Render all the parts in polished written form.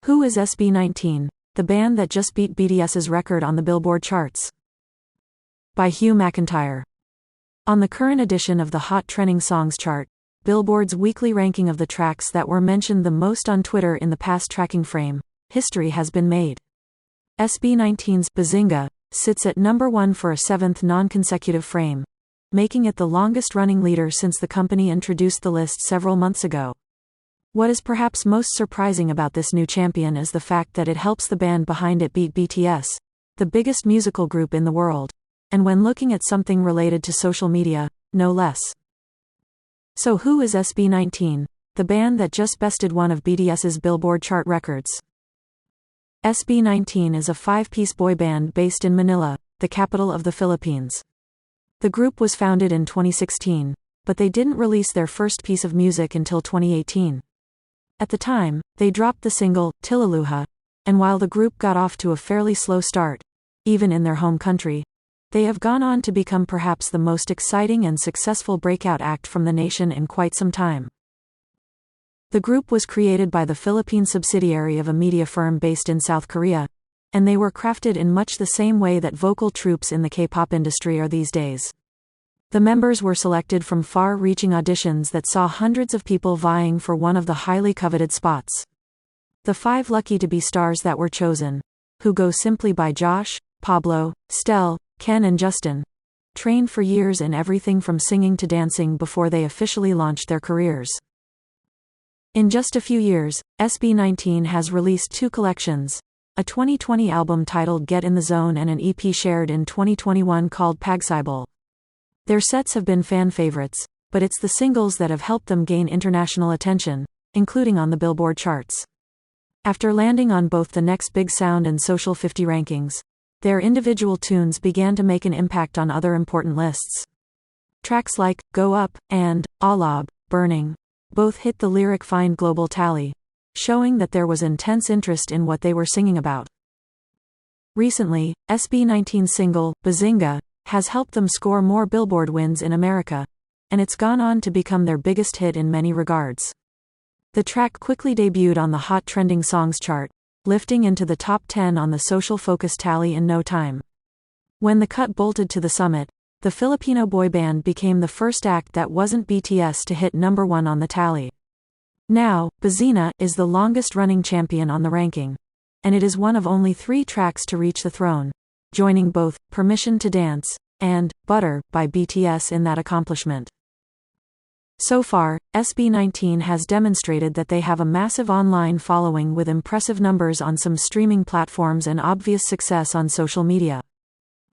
Who is SB19, the band that just beat BTS's record on the Billboard charts? By Hugh McIntyre. On the current edition of the Hot Trending Songs chart, Billboard's weekly ranking of the tracks that were mentioned the most on Twitter in the past tracking frame, history has been made. SB19's Bazinga sits at number 1 for a 7th non-consecutive frame, making it the longest-running leader since the company introduced the list several months ago. What is perhaps most surprising about this new champion is the fact that it helps the band behind it beat BTS, the biggest musical group in the world, and when looking at something related to social media, no less. So who is SB19, the band that just bested one of BTS's Billboard chart records? SB19 is a 5-piece boy band based in Manila, the capital of the Philippines. The group was founded in 2016, but they didn't release their first piece of music until 2018. At the time, they dropped the single, Tilaluha, and while the group got off to a fairly slow start, even in their home country, they have gone on to become perhaps the most exciting and successful breakout act from the nation in quite some time. The group was created by the Philippine subsidiary of a media firm based in South Korea, and they were crafted in much the same way that vocal troops in the K-pop industry are these days. The members were selected from far-reaching auditions that saw hundreds of people vying for one of the highly coveted spots. The 5 lucky-to-be stars that were chosen, who go simply by Josh, Pablo, Stel, Ken and Justin, trained for years in everything from singing to dancing before they officially launched their careers. In just a few years, SB19 has released 2 collections, a 2020 album titled Get in the Zone and an EP shared in 2021 called Mashable. Their sets have been fan favorites, but it's the singles that have helped them gain international attention, including on the Billboard charts. After landing on both the Next Big Sound and Social 50 rankings, their individual tunes began to make an impact on other important lists. Tracks like Go Up and Alab, Burning both hit the lyric Find global tally, showing that there was intense interest in what they were singing about. Recently, SB19's single, Bazinga, has helped them score more Billboard wins in America, and it's gone on to become their biggest hit in many regards. The track quickly debuted on the Hot Trending Songs chart, lifting into the top 10 on the Social Focus tally in no time. When the cut bolted to the summit, the Filipino boy band became the first act that wasn't BTS to hit number 1 on the tally. Now, Bazinga is the longest-running champion on the ranking, and it is one of only 3 tracks to reach the throne, joining both Permission to Dance and Butter by BTS in that accomplishment. So far, SB19 has demonstrated that they have a massive online following with impressive numbers on some streaming platforms and obvious success on social media.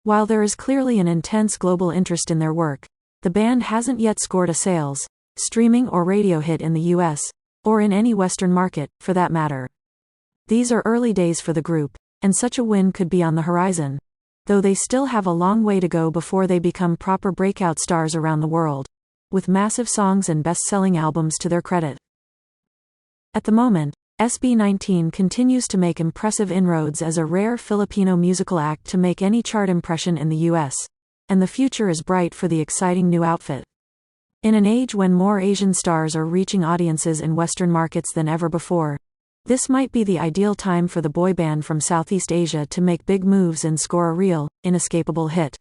While there is clearly an intense global interest in their work, the band hasn't yet scored a sales, streaming or radio hit in the US, or in any Western market, for that matter. These are early days for the group, and such a win could be on the horizon, though they still have a long way to go before they become proper breakout stars around the world, with massive songs and best-selling albums to their credit. At the moment, SB19 continues to make impressive inroads as a rare Filipino musical act to make any chart impression in the US, and the future is bright for the exciting new outfit. In an age when more Asian stars are reaching audiences in Western markets than ever before, this might be the ideal time for the boy band from Southeast Asia to make big moves and score a real, inescapable hit.